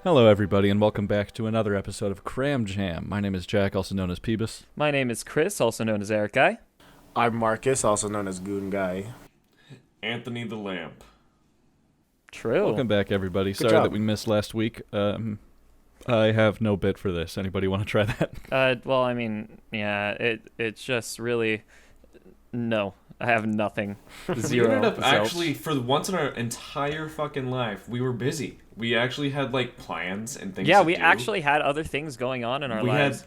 Hello, everybody, and welcome back to another episode of Cram Jam. My name is Jack, also known as Peebus. My name is Chris, also known as Eric Guy. I'm Marcus, also known as Goon Guy. Anthony the Lamp. True. Welcome back, everybody. Sorry job. that we missed last week. I have no bit for this. Anybody want to try that? Well, I mean, yeah, it's just really... No, I have nothing. Zero. We ended up So- actually, for once in our entire fucking life, we were busy. We actually had, plans and things Yeah, to we do. actually had other things going on in our lives.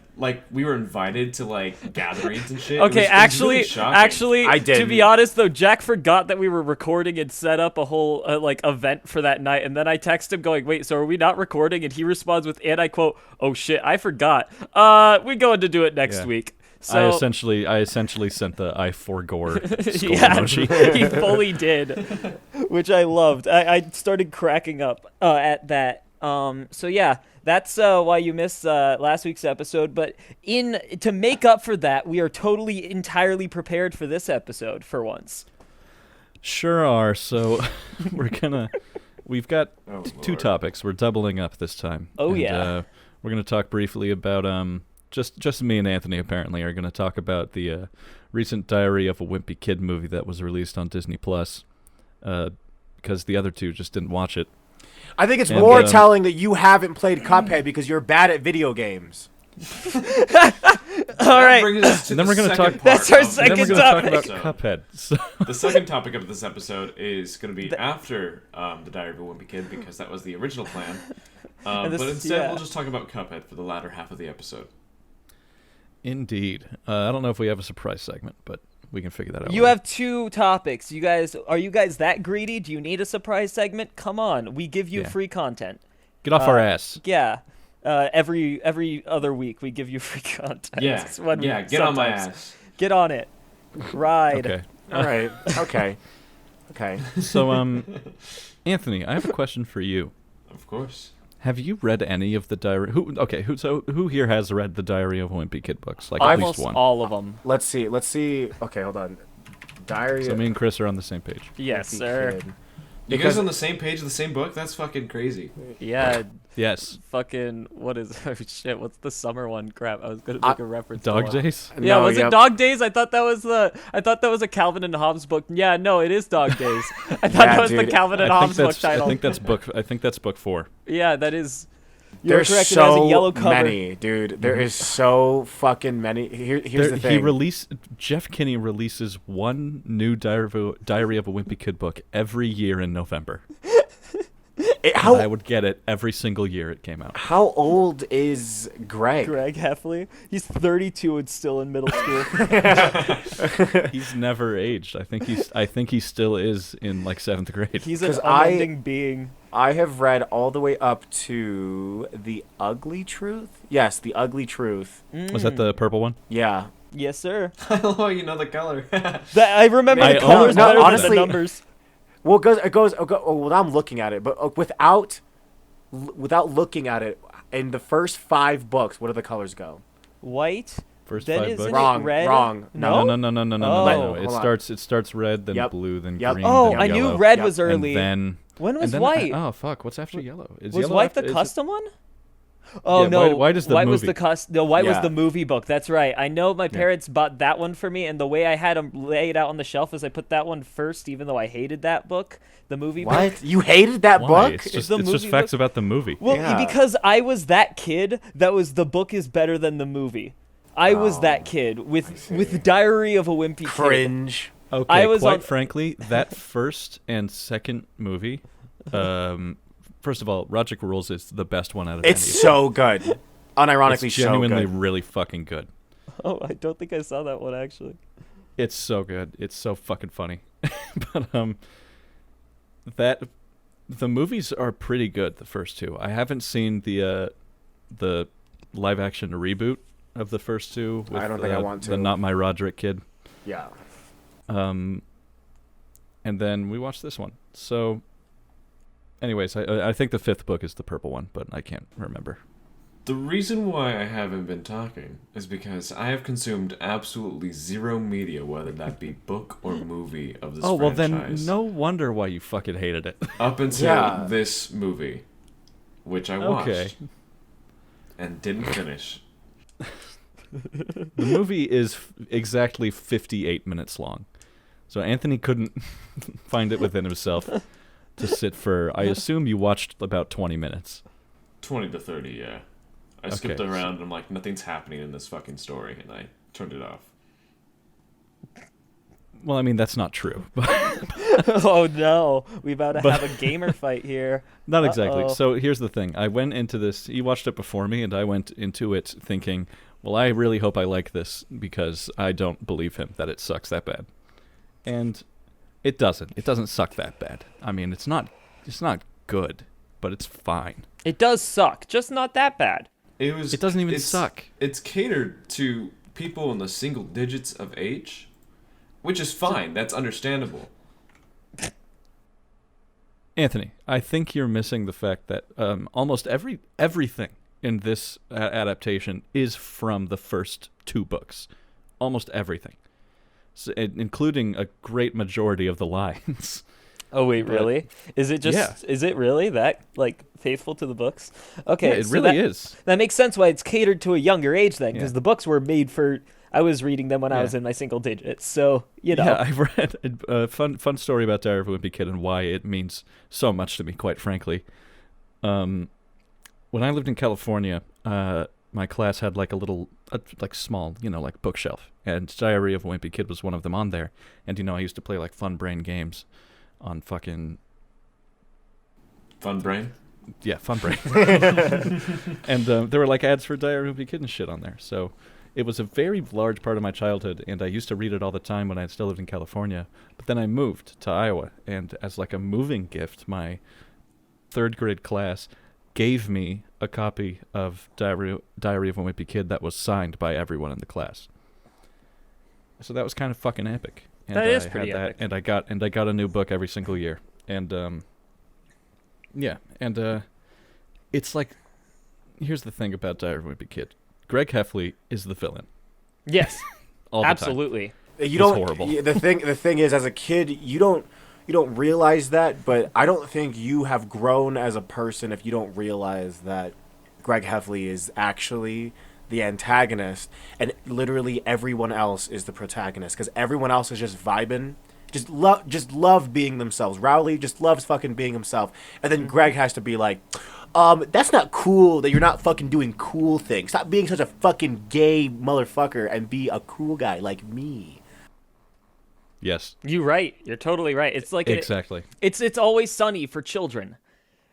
We were invited to, gatherings and shit. Okay, it was actually, really shocking. I to didn't. be honest though, Jack forgot that we were recording and set up a whole event for that night, and then I text him going, "Wait, so are we not recording?" And he responds with, and I quote, "Oh shit, I forgot. We're going to do it next Yeah. week." I So essentially sent the I forgore skull yeah, emoji. he fully did, which I loved. I started cracking up at that. So yeah, that's why you missed last week's episode. But to make up for that, we are totally entirely prepared for this episode for once. Sure are. So we've got Oh, two Lord. topics. We're doubling up this time. Oh, And, yeah. we're gonna talk briefly about just me and Anthony apparently are gonna talk about the recent Diary of a Wimpy Kid movie that was released on Disney Plus. Because the other two just didn't watch it. I think it's And, more telling that you haven't played Cuphead because you're bad at video games. All right, Brings us to And then the we're gonna second talk- That's part our of And then we're second gonna talk topic. about Cuphead. So The second topic of this episode is going to be after the Diary of a Wimpy Kid, because that was the original plan. And this- But instead, yeah. we'll just talk about Cuphead for the latter half of the episode. indeed, I don't know if we have a surprise segment, but we can figure that out. You later. have two topics. Are you guys that greedy? Do you need a surprise segment? Come on, we give you Yeah. free content. Get off our ass. Yeah. Every other week we give you free content. Yeah, When we- get on my sometimes. ass. Get on it. Ride. Okay. All right. Okay. So, Anthony, I have a question for you. Of course. Have you read any of the diary? Who here has read the Diary of a Wimpy Kid books? Like at Almost least one. all of them. Let's see. Okay, hold on. Diary So of me and Chris are on the same page. Yes, Wimpy sir. Kid. You Because- guys on the same page of the same book? That's fucking crazy. Yeah. Yes. Fucking what is oh shit? What's the summer one? Crap! I was gonna make a reference. to Dog one. Days. Yeah, No, was yep. it Dog Days? I thought that was a Calvin and Hobbes book. Yeah, no, it is Dog Days. I thought Yeah, that was the dude. Calvin and I think Hobbes book that's. title. I think that's book 4. Yeah, that is. You're There's correct. It has a so yellow cover. many, dude. There is so fucking many. Here's the thing. Jeff Kinney releases one new Diary of a Wimpy Kid book every year in November. I How would get it every single year it came out. how old is Greg? Greg Heffley. He's 32 and still in middle school. He's never aged. I think he still is in 7th grade. He's an 'Cause I- unending being. I have read all the way up to The Ugly Truth. Yes, The Ugly Truth. Was that the purple one? Yeah. Yes, sir. Oh, you know the color. I remember I the colors no, better than honestly- the numbers. Well, it goes. Well, now I'm looking at it, but without looking at it, in the first 5 books, what do the colors go? White. First Then 5 isn't books. it Wrong, red? wrong. No. No. Oh. It Hold on. starts red, then Yep. blue, then Yep. green. Oh, then I yellow, knew red Yep. was early. And then When was and then white? oh fuck! What's after yellow? Is Was yellow white after, the is it- custom one? Oh Yeah, no, white is the white was movie. the No, white was Yeah. the movie book. That's right. I know my parents bought that one for me, and the way I had them laid out on the shelf is I put that one first, even though I hated that book, the movie book. What? You hated that Why? book? It's just, the it's just movie facts book- about the movie. Well, Yeah. because I was that kid that was the book is better than the movie. I was that kid with Diary of a Wimpy Kid. Cringe. Okay, I was quite on- frankly, that first and second movie, first of all, Roger Rules is the best one out of It's any. so good. Unironically, It's genuinely so good. really fucking good. Oh, I don't think I saw that one actually. It's so good. It's so fucking funny. But that the movies are pretty good. The first 2. I haven't seen the live action reboot of the first 2. With, I don't think I want to. The Not My Roderick Kid. Yeah. And then we watched this one. So, anyways, I think the 5th book is the purple one, but I can't remember. The reason why I haven't been talking is because I have consumed absolutely zero media, whether that be book or movie, of this Then franchise. no wonder why you fucking hated it. Up until Yeah. this movie. which I watched Okay. and didn't finish. The movie is exactly 58 minutes long. So Anthony couldn't find it within himself to sit for, I assume you watched about 20 minutes. 20 to 30, yeah. I skipped around and I'm like, nothing's happening in this fucking story, and I turned it off. Well, I mean, that's not true. Oh no, we about to have a gamer fight here. Not exactly. Uh-oh. So here's the thing. I went into this, you watched it before me, and I went into it thinking, well, I really hope I like this because I don't believe him that it sucks that bad. And it doesn't. It doesn't suck that bad. I mean, it's not good, but it's fine. It does suck, just not that bad. It doesn't even suck. It's catered to people in the single digits of age, which is fine. That's understandable. Anthony, I think you're missing the fact that almost everything in this adaptation is from the first two books. Almost everything. So, including a great majority of the lines. Oh wait, really? Is it just? Yeah. Is it really that like faithful to the books? Okay, Yeah, it so really that, is. That makes sense why it's catered to a younger age then, because Yeah. the books were made for. I was reading them when I Yeah. was in my single digits, so you know. Yeah, I've read a fun story about Diary of a Wimpy Kid and why it means so much to me, quite frankly. When I lived in California, my class had like a little, like small, like bookshelf, and Diary of a Wimpy Kid was one of them on there. And I used to play like Fun Brain games on fucking Fun brain? yeah, Fun Brain. And there were like ads for Diary of a Wimpy Kid and shit on there. So it was a very large part of my childhood, and I used to read it all the time when I still lived in California. But then I moved to Iowa, and as like a moving gift, my third grade class gave me a copy of Diary of a Wimpy Kid that was signed by everyone in the class. So that was kind of fucking epic. And That is I pretty had epic. And I got a new book every single year. And yeah, and it's like, here's the thing about Diary of a Wimpy Kid. Greg Heffley is the villain. Yes, All the time. absolutely. You don't. horrible. The thing is, as a kid, you don't realize that. But I don't think you have grown as a person if you don't realize that Greg Heffley is actually the antagonist, and literally everyone else is the protagonist. Because everyone else is just vibing, just love being themselves. Rowley just loves fucking being himself, and then Greg has to be like, that's not cool that you're not fucking doing cool things. Stop being such a fucking gay motherfucker and be a cool guy like me. Yes, You're right. You're totally right. It's like exactly. It's Always Sunny for children.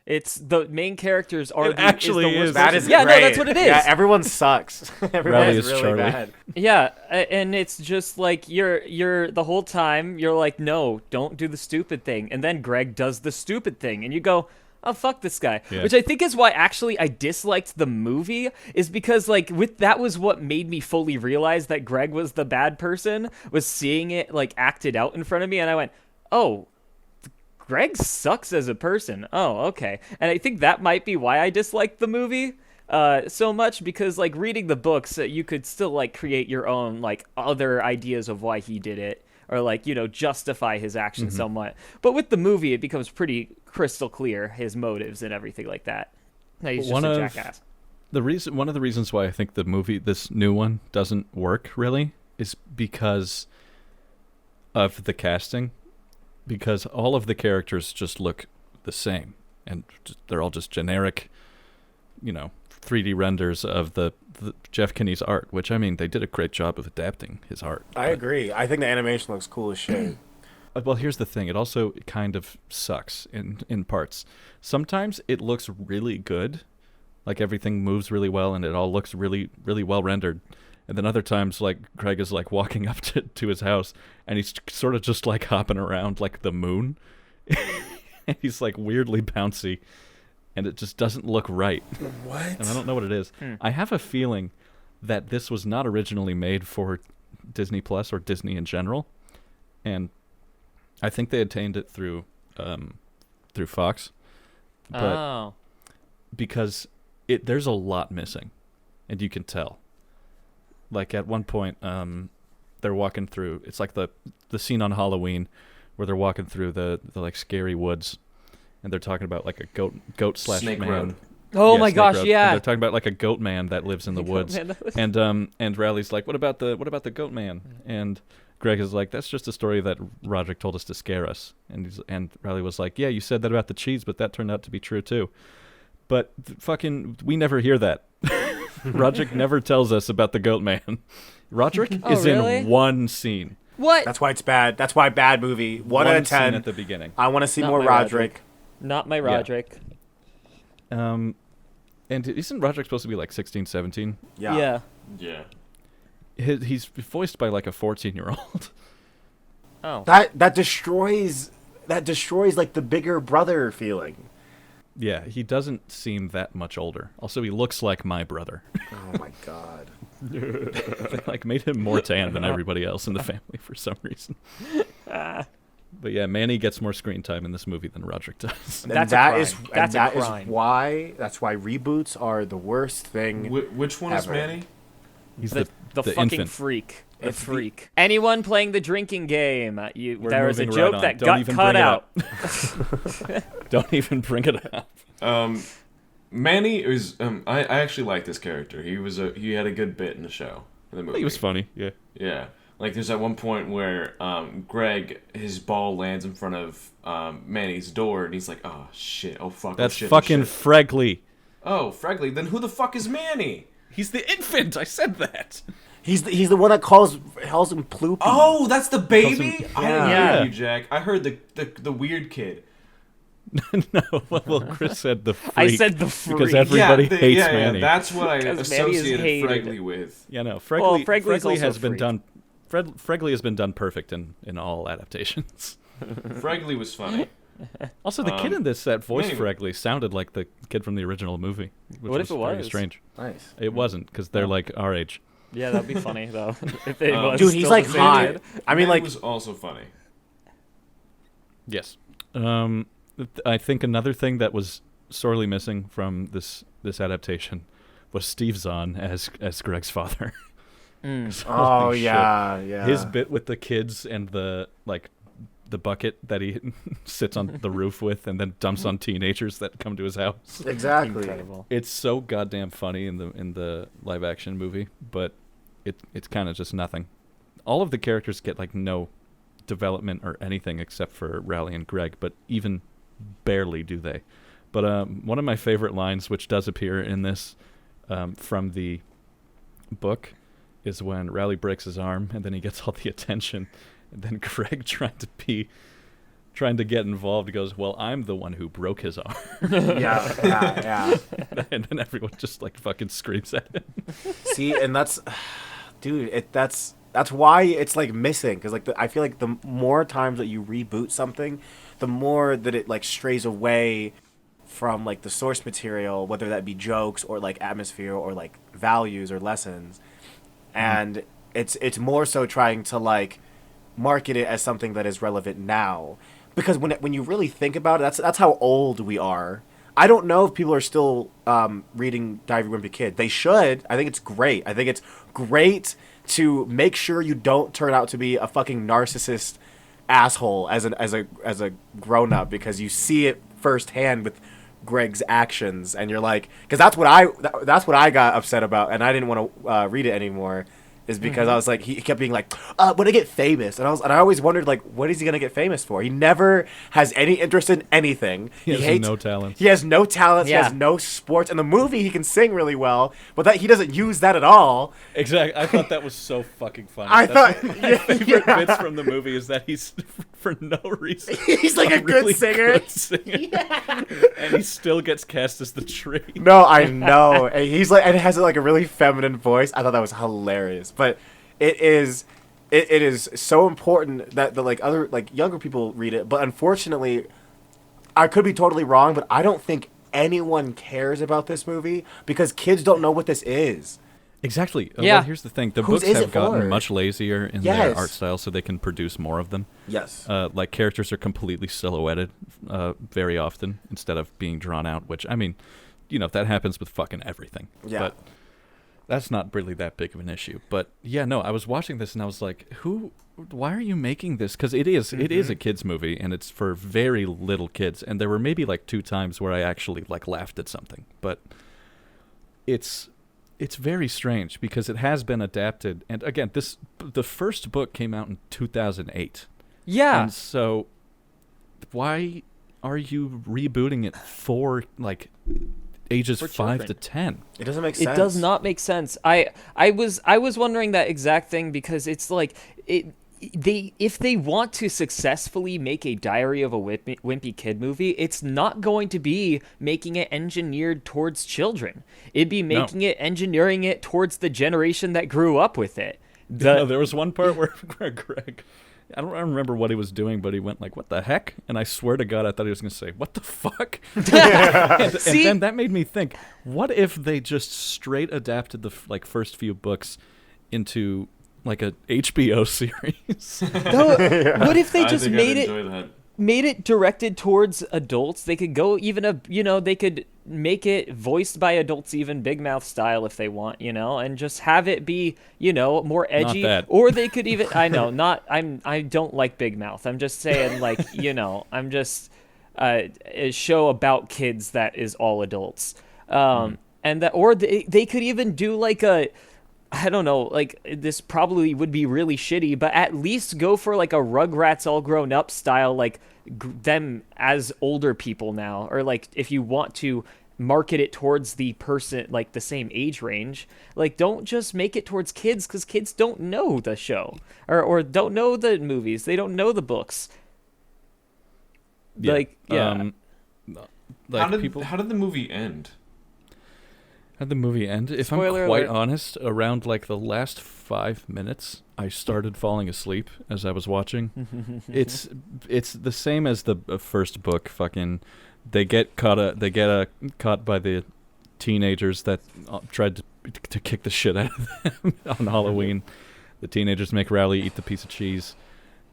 It's the main characters are actually the worst is. That version. is Yeah, great. no, that's what it is. Yeah, everyone sucks. Everyone Rowley is is really Charlie. bad. Yeah, and it's just like you're the whole time you're like, no, don't do the stupid thing, and then Greg does the stupid thing, and you go, oh fuck this guy. Yeah. Which I think is why actually I disliked the movie, is because like that was what made me fully realize that Greg was the bad person, was seeing it like acted out in front of me, and I went, oh, Greg sucks as a person. Oh, okay. And I think that might be why I disliked the movie so much, because like reading the books, you could still like create your own like other ideas of why he did it, or like, justify his actions somewhat. But with the movie, it becomes pretty crystal clear, his motives and everything like that. No, he's just a jackass. One of the reasons why I think the movie, this new one, doesn't work really is because of the casting. Because all of the characters just look the same, and they're all just generic, 3D renders of the Jeff Kinney's art. Which, I mean, they did a great job of adapting his art. I agree. I think the animation looks cool as shit. Well, here's the thing. It also kind of sucks in parts. Sometimes it looks really good, like everything moves really well and it all looks really, really well rendered. And then other times, like, Greg is, like, walking up to his house, and he's sort of just, like, hopping around like the moon. And he's, like, weirdly bouncy, and it just doesn't look right. What? And I don't know what it is. I have a feeling that this was not originally made for Disney Plus or Disney in general. And I think they obtained it through Fox. But because there's a lot missing, and you can tell. Like at one point, they're walking through. It's like the scene on Halloween, where they're walking through the like scary woods, and they're talking about like a goat slash Snake man. Road. Oh Yeah, my Snake gosh, Road. yeah. And they're talking about like a goat man that lives in the woods, Man, that was- and Riley's like, what about the goat man? And Greg is like, that's just a story that Roderick told us to scare us. And Riley was like, yeah, you said that about the cheese, but that turned out to be true too. But fucking, we never hear that. Roderick never tells us about the goat man. Roderick Oh, is really? in one scene. What? That's why it's bad. That's why bad movie. One out of scene 10. at the beginning. I want to see Not more my Roderick. Not my Roderick. And isn't Roderick supposed to be like 16, 17? Yeah. Yeah. He's voiced by like a 14-year-old. Oh. That destroys like the bigger brother feeling. Yeah, he doesn't seem that much older. Also, he looks like my brother. Oh my god. They like made him more tan than everybody else in the family for some reason. But yeah, Manny gets more screen time in this movie than Roderick does. And That's a that crime. is That's a and that is crime. why reboots are the worst thing. Which one is Ever. Manny? He's The fucking infant. freak. The It's the- freak. Anyone playing the drinking game? We're There was a moving right joke on. that Don't got even cut bring it out. up. Don't even bring it up. Manny is. I actually like this character. He had a good bit in the show. In the movie. He was funny, yeah. Yeah. Like there's that one point where Greg, his ball lands in front of Manny's door, and he's like, "Oh shit! Oh fuck! That's oh, shit, fucking oh, shit." Fregley. Oh, Fregley. Then who the fuck is Manny? He's the infant. I said that. He's the one that calls him Ploopy. Oh, that's the baby. I didn't Yeah. hear you, Jack. I heard the weird kid. No, well, Chris said the freak. I said the freak. Because everybody hates yeah, Manny. that's what I 'Cause Manny is associated hated. Fregley with. Yeah, no, Well, Fregley, Fregley's Fregley also has a been freak. done. Fregley has been done perfect in all adaptations. Fregley was funny. Also, the kid in this that voiced anyway. Fregley sounded like the kid from the original movie. Which What if it very was? strange. Nice. It wasn't because they're like our age. Yeah, that'd be funny though. If it was Dude, he's still like the same hot. kid. I mean, Manny like, was also funny. Yes. I think another thing that was sorely missing from this adaptation was Steve Zahn as Greg's father. Mm. oh Holy shit. yeah. His bit with the kids and the bucket that he sits on the roof with and then dumps on teenagers that come to his house. Exactly. Incredible. It's so goddamn funny in the live action movie, but it's kind of just nothing. All of the characters get like no development or anything except for Riley and Greg, but even barely do they. But one of my favorite lines, which does appear in this from the book, is when Riley breaks his arm and then he gets all the attention, and then Greg trying to get involved goes, "Well, I'm the one who broke his arm," yeah. and then everyone just like fucking screams at him. See, and that's, dude, that's why it's like missing, because like I feel like the more times that you reboot something, the more that it like strays away from like the source material, whether that be jokes or like atmosphere or like values or lessons, and it's more so trying to like market it as something that is relevant now, because when you really think about it, that's how old we are. I don't know if people are still reading Diary of a Wimpy Kid. They should. I think it's great. I think it's great to make sure you don't turn out to be a fucking narcissist asshole as a grown up, because you see it firsthand with Greg's actions, and you're like, because that's what I got upset about, and I didn't want to read it anymore. Is because I was like, he kept being like, when I get famous, and I always wondered, like, what is he gonna get famous for? He never has any interest in anything. He has no talent. He has no talents. Yeah. He has no sports. In the movie, he can sing really well, but that he doesn't use that at all. Exactly. I thought that was so fucking funny. I That's thought- one of my yeah, favorite yeah. bits from the movie is that he's for no reason He's like a good really singer. good singer. And he still gets cast as the tree. No, I know. And he's like, and it has like a really feminine voice. I thought that was hilarious. But it is so important that the like other like younger people read it. But unfortunately, I could be totally wrong, but I don't think anyone cares about this movie because kids don't know what this is. Exactly. Yeah. Well, here's the thing. The Whose books is have it gotten for? much lazier in their Yes. art style so they can produce more of them. Yes. Like characters are completely silhouetted very often instead of being drawn out, which I mean, that happens with fucking everything. Yeah. But that's not really that big of an issue. But yeah, no, I was watching this and I was like, why are you making this? Because it is a kids movie and it's for very little kids. And there were maybe like 2 times where I actually like laughed at something. But it's very strange because it has been adapted. And again, the first book came out in 2008. Yeah. And so why are you rebooting it for like ages For 5 children. to 10? It doesn't make sense. It does not make sense. I was wondering that exact thing because it's like if they want to successfully make a Diary of a Wimpy Kid movie, it's not going to be making it engineered towards children. It'd be making it engineering it towards the generation that grew up with it. There was one part where Greg, I don't remember what he was doing, but he went like, "What the heck?" And I swear to God, I thought he was going to say, "What the fuck?" and then that made me think, what if they just straight adapted the first few books into like a HBO series? What if they just made enjoy that. it directed towards adults? They could go even they could make it voiced by adults, even Big Mouth style if they want, and just have it be, more edgy. Not that. Or they could even, I don't like Big Mouth. I'm just saying, like, I'm just a show about kids that is all adults. And that, or they could even do like I don't know, like this probably would be really shitty, but at least go for like a Rugrats all grown up style, like them as older people now, or like if you want to market it towards the person like the same age range, like don't just make it towards kids because kids don't know the show or don't know the movies, they don't know the books. Yeah. How did the movie end? How'd the movie end? If Spoiler I'm quite alert. honest, around like the last 5 minutes, I started falling asleep as I was watching. It's the same as the first book. Fucking, they get caught by the teenagers that tried to kick the shit out of them on Halloween. The teenagers make Rowley eat the piece of cheese,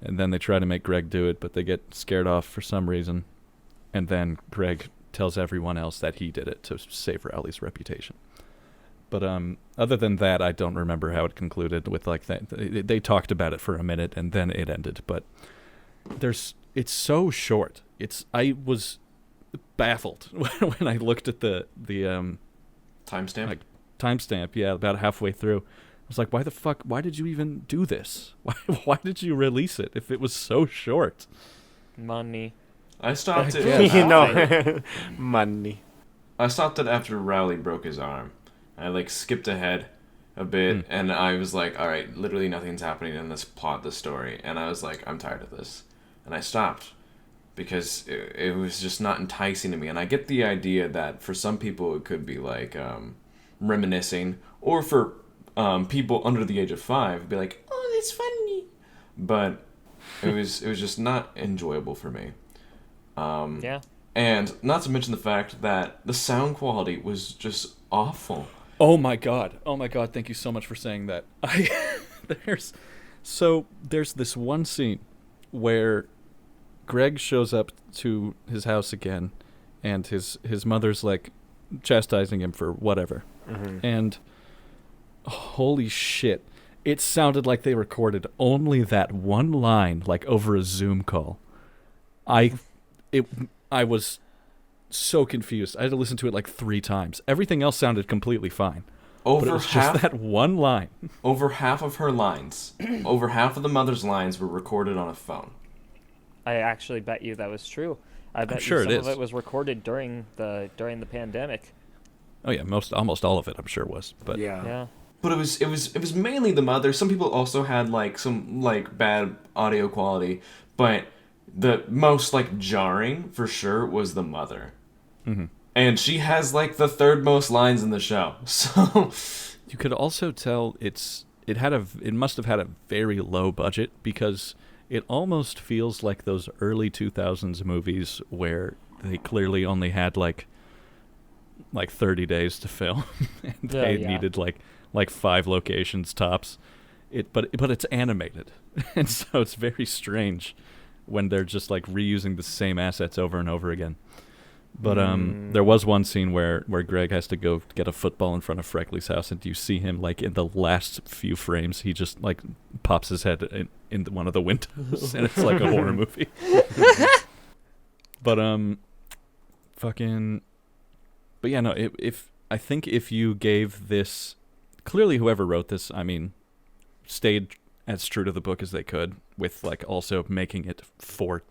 and then they try to make Greg do it, but they get scared off for some reason, and then Greg tells everyone else that he did it to save Rowley's reputation. But other than that, I don't remember how it concluded. With like that, they talked about it for a minute and then it ended. But it's so short. I was baffled when I looked at the Timestamp? like timestamp. Yeah, about halfway through, I was like, why the fuck? Why did you even do this? Why did you release it if it was so short? Money. I stopped it. Yeah. Money. I stopped it after Rowley broke his arm. I like skipped ahead a bit, and I was like, all right, literally nothing's happening in this plot, this story, and I was like, I'm tired of this, and I stopped because it was just not enticing to me. And I get the idea that for some people it could be like reminiscing, or for people under the age of 5, it'd be like, oh, that's funny, but it was just not enjoyable for me. Yeah. And not to mention the fact that the sound quality was just awful. Oh my god! Thank you so much for saying that. There's this one scene where Greg shows up to his house again, and his mother's like chastising him for whatever, and holy shit, it sounded like they recorded only that one line like over a Zoom call. I was so confused. I had to listen to it like 3 times. Everything else sounded completely fine. But it was just that one line. Over half of her lines, over half of the mother's lines were recorded on a phone. I actually bet you that was true. I bet sure you some it of is. it was recorded during the pandemic. Oh yeah, almost all of it I'm sure was. But Yeah. But it was mainly the mother. Some people also had like some like bad audio quality, but the most like jarring for sure was the mother. Mm-hmm. And she has like the 3rd most lines in the show. So you could also tell it must have had a very low budget, because it almost feels like those early 2000s movies where they clearly only had like 30 days to film and they needed like 5 locations tops. But it's animated. And so it's very strange when they're just like reusing the same assets over and over again. But there was one scene where Greg has to go get a football in front of Freckley's house, and you see him like in the last few frames, he just like pops his head in one of the windows, and it's like a horror movie. But but yeah, no. If I think if you gave this, clearly whoever wrote this, I mean, stayed as true to the book as they could, with like also making it for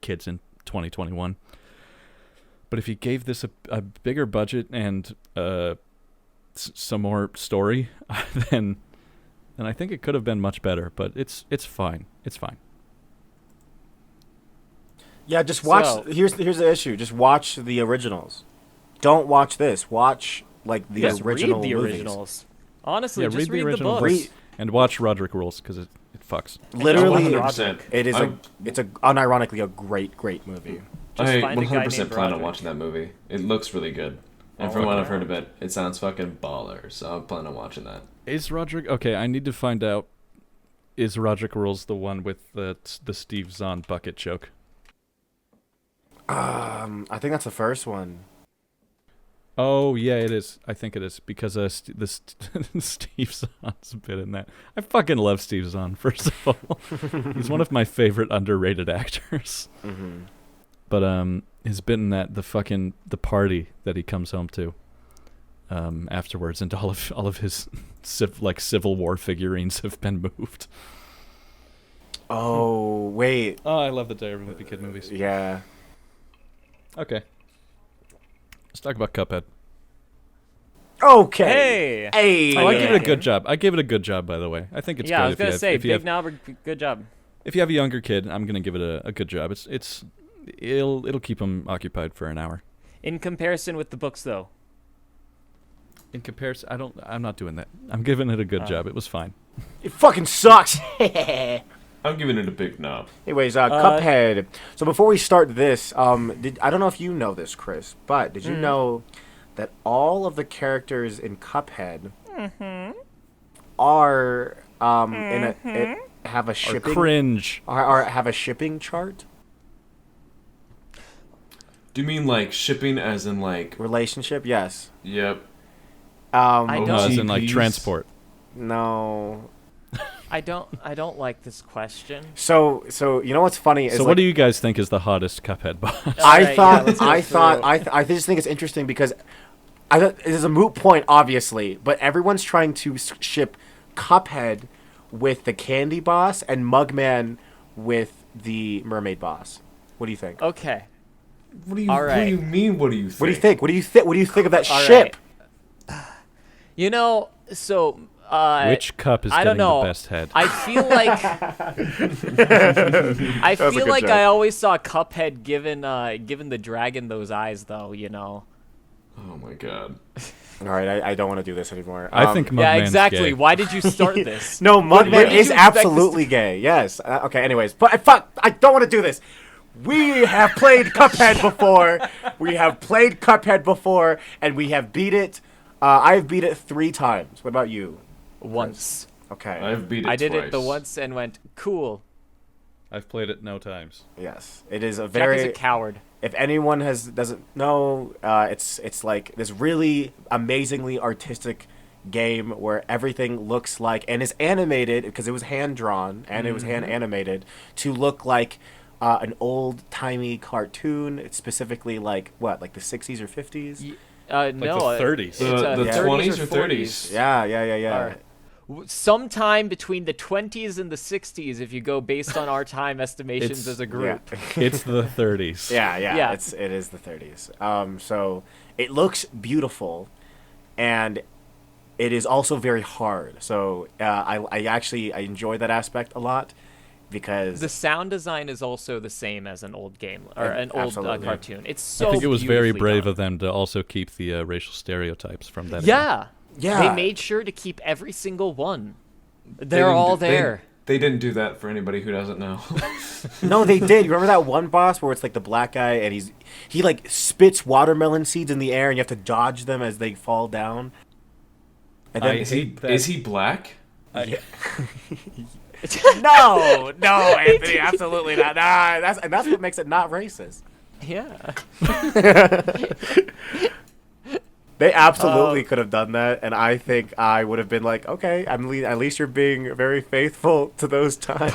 kids in 2021. But if you gave this a bigger budget and some more story, then I think it could have been much better. But it's fine. It's fine. Yeah, just watch. Here's the issue. Just watch the originals. Don't watch this. Watch like the original read the movies. Originals. Honestly, Yeah, just read the read the original books. books. And watch Roderick Rules, because it fucks. Literally, 100%. it's unironically a great movie. Just I find a guy 100% named plan on Roderick. watching that movie. It looks really good. And from what I've heard of it, it sounds fucking baller. So I'm planning on watching that. Is Roderick... Okay, I need to find out, is Roderick Rules the one with the Steve Zahn bucket joke? I think that's the first one. Oh, yeah, it is. I think it is, because Steve Zahn's bit in that. I fucking love Steve Zahn, first of all. He's one of my favorite underrated actors. Mm-hmm. But his bit in that, the party that he comes home to afterwards, and all of his Civil War figurines have been moved. Oh, wait. Oh, I love the Wimpy Kid movies. Yeah. Okay. Let's talk about Cuphead. Okay. Hey. Hey. Oh, I give it a good job. I give it a good job, by the way. I think it's good. I was gonna say, if you Big have, Knob, good job. if you have a younger kid, I'm gonna give it a good job. It'll keep them occupied for an hour. In comparison with the books, though. In comparison, I'm not doing that. I'm giving it a good job. It was fine. It fucking sucks. I'm giving it a big knob. Anyways, Cuphead. So before we start this, I don't know if you know this, Chris, but did you know that all of the characters in Cuphead are have a shipping Cringe. are have a shipping chart? Do you mean like shipping as in like... Relationship? Yes. Yep. I don't- No, as in like OGPs? transport. No. I don't like this question. So you know what's funny is So what do you guys think is the hottest Cuphead boss? Alright, yeah, let's go through. I just think it's interesting because it is a moot point, obviously, but everyone's trying to ship Cuphead with the Candy Boss and Mugman with the Mermaid Boss. What do you think? Okay. What do you All right. What do you mean? What do you think? What do you think? What do you think of that All ship? right. You know, so Which cup is I getting don't know. the best head? I feel like I feel good like joke. I always saw Cuphead given the dragon those eyes, though. You know. Oh my god. All right, I don't want to do this anymore. I think Mugman's Yeah, exactly. gay. Why did you start this? No, What Mugman did is you expect absolutely gay. Yes. Okay. Anyways, but fuck, I don't want to do this. We have played Cuphead before. And we have beat it. I've beat it 3 times. What about you? Once. Okay. I've beat it I did twice. it the once and went cool. I've played it no times. Yes, it is a Jack very. is a coward. If anyone doesn't know, it's like this really amazingly artistic game where everything looks like and is animated because it was hand drawn and it was hand animated to look like an old timey cartoon. It's specifically like what, like the 60s or 50s? No, the 30s. It's, The 30s 20s or 40s. 30s? Yeah. Alright. Sometime between the 20s and the 60s, if you go based on our time estimations It's- as a group. It's the 30s. Yeah. Yeah. It is the 30s. So it looks beautiful, and it is also very hard. So I enjoy that aspect a lot because The sound design is also the same as an old game or an old Absolutely. cartoon. It's so I think it was very beautifully brave done. of them to also keep the racial stereotypes from that. Yeah. Yeah. They made sure to keep every single one. They're all there. They didn't do that for anybody who doesn't know. No, they did. You remember that one boss where it's like the black guy and he like spits watermelon seeds in the air and you have to dodge them as they fall down. And then Is he black? no, Anthony, absolutely not. Nah, that's what makes it not racist. Yeah. They absolutely could have done that, and I think I would have been like, okay, at least you're being very faithful to those times.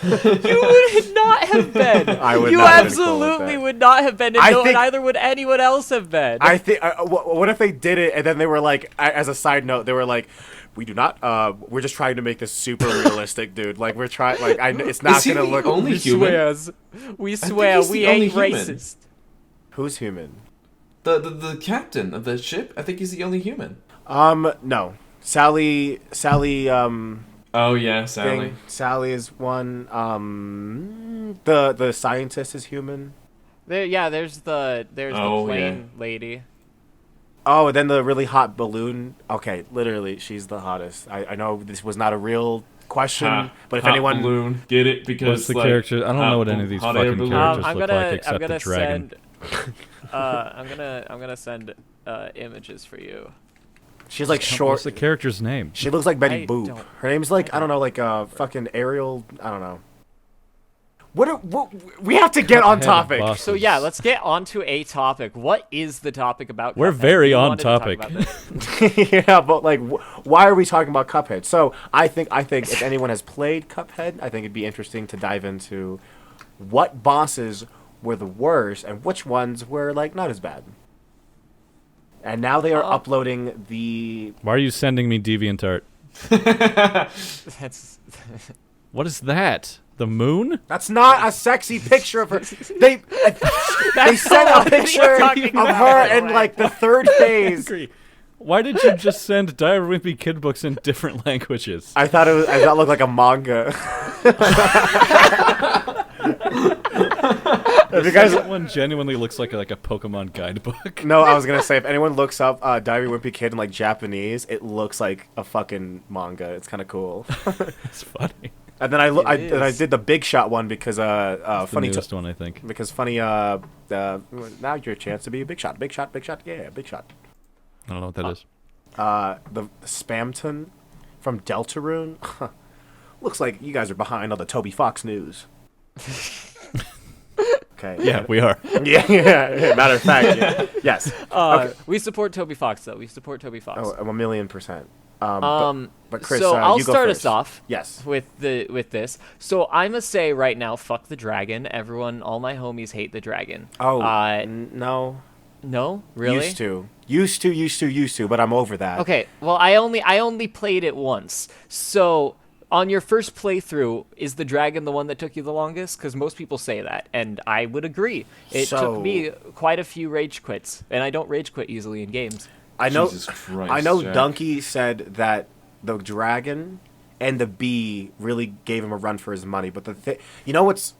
You would not have been. I would you not have been cool with absolutely that. would not have been, and neither would anyone else have been. I think. What if they did it, and then they were like, as a side note, they were like, we do not. We're just trying to make this super realistic, dude. Like we're trying. Like it's not gonna look. Only we human? swear, he's we the ain't only human. racist. Who's human? The captain of the ship. I think he's the only human. No. Sally. Oh yeah, Sally. Sally is one. The scientist is human. There's the plane lady. Oh, and then the really hot balloon. Okay, literally, she's the hottest. I know this was not a real question, but if hot anyone balloon, get it because What's the character? I don't know what any of these hot air fucking balloon. characters I'm look gonna like except the dragon. I'm gonna send images for you. she's like short. What's the character's name? She looks like Betty I Boop. don't- Her name's like I don't know, like fucking Ariel. I don't know. What we have to get on Cuphead topic. boss. So yeah, let's get onto a topic. What is the topic about? We're Cuphead? very You on wanted to talk topic. about this. Yeah, but like, why are we talking about Cuphead? So I think if anyone has played Cuphead, I think it'd be interesting to dive into what bosses were the worst and which ones were like not as bad. And now they are uploading the. Why are you sending me DeviantArt? That's What is that? The moon? That's not a sexy picture of her. They sent what a picture we're of talking about, her by the in way. like the third phase. Why did you just send Dire Wimpy Kid books in different languages? I thought it looked like a manga. If you guys, That one genuinely looks like a Pokemon guidebook. no, I was gonna say if anyone looks up Diary Wimpy Kid in like Japanese, it looks like a fucking manga. It's kind of cool. It's funny. And then I is. did the Big Shot one because The funny newest one, I think. because funny now your chance to be a Big Shot, yeah, Big Shot. I don't know what that is. The Spamton from Deltarune. Looks like you guys are behind on the Toby Fox news. Okay. Yeah, we are. yeah. Matter of fact, yes. Okay. We support Toby Fox though. We support Toby Fox. Oh, 1,000,000%. But Chris, so I'll you go start first. us off. Yes. With this. So I must say right now, fuck the dragon. Everyone, all my homies hate the dragon. Oh, No, no. really? Used to, but I'm over that. Okay. Well, I only played it once. So on your first playthrough, is the dragon the one that took you the longest? Because most people say that, and I would agree. It took me quite a few rage quits, and I don't rage quit easily in games. I know. Jesus Christ, I know. Jack. Donkey said that the dragon and the bee really gave him a run for his money. But you know what's?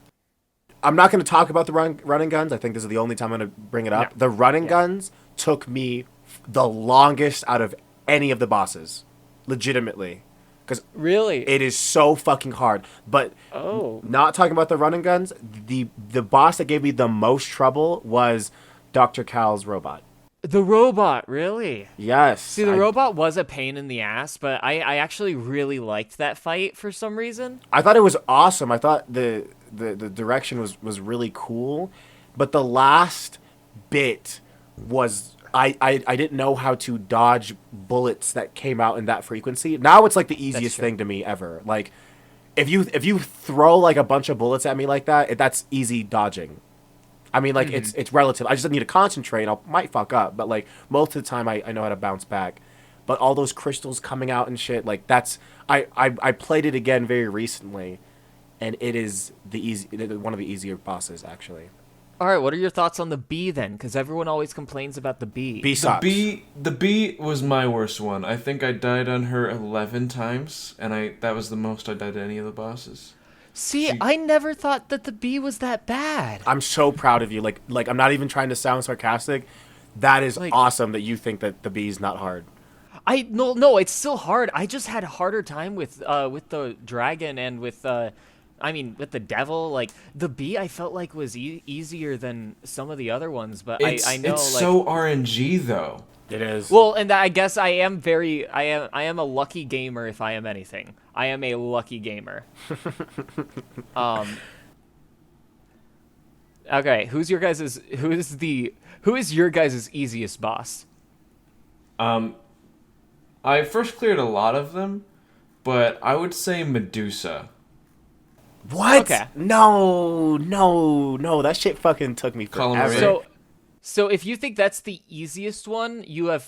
I'm not going to talk about the running guns. I think this is the only time I'm going to bring it up. No. The running guns took me the longest out of any of the bosses, legitimately, because Really? it is so fucking hard. But not talking about the running guns. The boss that gave me the most trouble was Dr. Cal's robot. The robot, really? Yes. See, the robot was a pain in the ass, but I actually really liked that fight for some reason. I thought it was awesome. I thought the direction was really cool, but the last bit was I didn't know how to dodge bullets that came out in that frequency. Now it's like the easiest true. thing to me ever. Like if you throw like a bunch of bullets at me like that, that's easy dodging. I mean, like it's relative. I just need to concentrate. I might fuck up, but like most of the time, I know how to bounce back. But all those crystals coming out and shit, like that's I played it again very recently, and it is one of the easier bosses actually. All right, what are your thoughts on the bee then? Because everyone always complains about the bee. Bee sucks. The bee was my worst one. I think I died on her 11 times, and that was the most I died to any of the bosses. See, I never thought that the bee was that bad. I'm so proud of you. Like I'm not even trying to sound sarcastic. That is awesome that you think that the bee's not hard. No, it's still hard. I just had a harder time with the dragon and with with the devil. Like the bee, I felt like was easier than some of the other ones. But I know it's like so RNG though. It is. well, and I guess I am a lucky gamer if I am anything. I am a lucky gamer. Okay, who is your guys' easiest boss? I first cleared a lot of them, but I would say Medusa. What? Okay. No. That shit fucking took me Colin forever. Ray. So if you think that's the easiest one, you have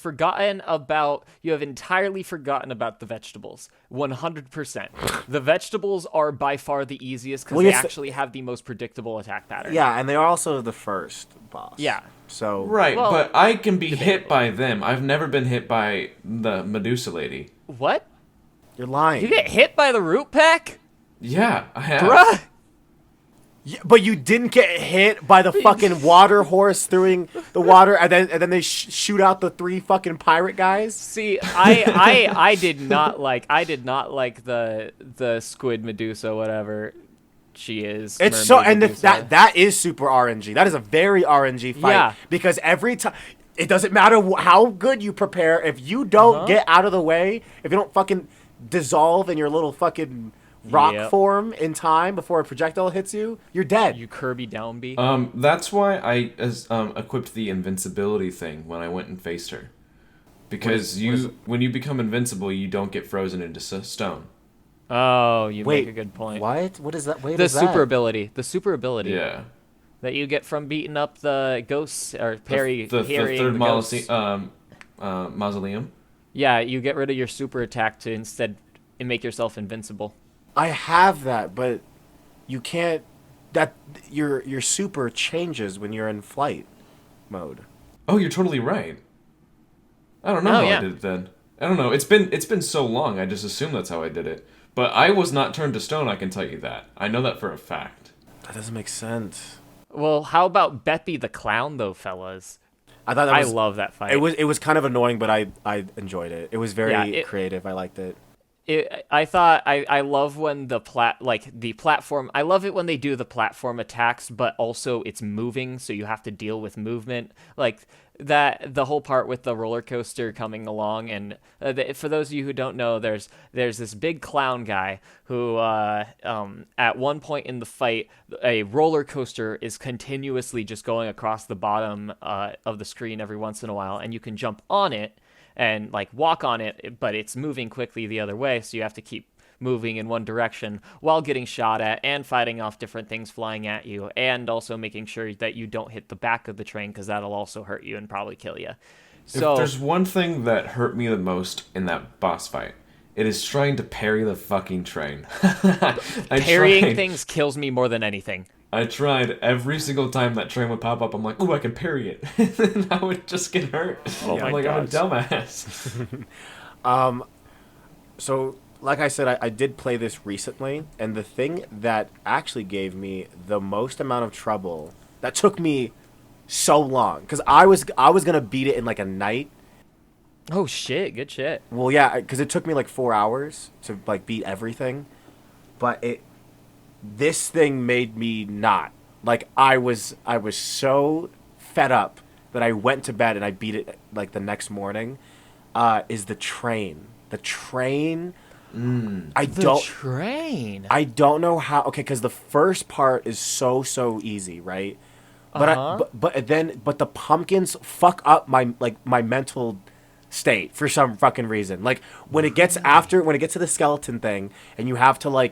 entirely forgotten about the vegetables. 100%. The vegetables are by far the easiest because they actually have the most predictable attack pattern. Yeah, and they are also the first boss. Yeah. So Right, Well, but I can be hit by them. I've never been hit by the Medusa lady. What? you're lying. You get hit by the root pack? Yeah, I have. Bruh! Yeah, but you didn't get hit by the fucking water horse throwing the water, and then they shoot out the 3 fucking pirate guys. See, I did not like the squid Medusa, whatever she is. It's so, mermaid and Medusa. that is super RNG. That is a very RNG fight. Yeah. Because every time, it doesn't matter how good you prepare, if you don't get out of the way, if you don't fucking dissolve in your little fucking rock form in time before a projectile hits you, you're dead. You Kirby Downbeat. That's why I equipped the invincibility thing when I went and faced her. Because when you become invincible, you don't get frozen into stone. Oh, you Wait, make a good point. What? What is that? Wait, The is super that? ability. The super ability. Yeah. That you get from beating up the ghosts or The parrying third the ghosts. mausoleum. Yeah, you get rid of your super attack to instead make yourself invincible. I have that, but you can't. That your super changes when you're in flight mode. Oh, you're totally right. I don't know how I did it then. I don't know. It's been so long. I just assumed that's how I did it. But I was not turned to stone. I can tell you that. I know that for a fact. That doesn't make sense. Well, how about Beppy the clown though, fellas? I thought that I was, love that fight. It was kind of annoying, but I enjoyed it. It was very creative. I liked it. I love when the platform. I love it when they do the platform attacks, but also it's moving, so you have to deal with movement. Like that, the whole part with the roller coaster coming along, and for those of you who don't know, there's this big clown guy who, at one point in the fight, a roller coaster is continuously just going across the bottom of the screen every once in a while, and you can jump on it and like walk on it, but it's moving quickly the other way, so you have to keep moving in one direction while getting shot at and fighting off different things flying at you, and also making sure that you don't hit the back of the train because that'll also hurt you and probably kill you. So if there's one thing that hurt me the most in that boss fight, it is trying to parry the fucking train. Parrying things kills me more than anything. I tried every single time that train would pop up. I'm like, ooh, I can parry it. And then I would just get hurt. Oh I'm my like, God. I'm a dumbass. So, like I said, I did play this recently, and the thing that actually gave me the most amount of trouble, that took me so long, because I was gonna beat it in like a night. Oh shit, good shit. Well, yeah, because it took me like 4 hours to like beat everything, but this thing made me not. Like I was so fed up that I went to bed and I beat it like the next morning. Is the train. The train. I don't know how. Okay, because the first part is so easy, right? But but the pumpkins fuck up my mental state for some fucking reason. Like when it gets to the skeleton thing and you have to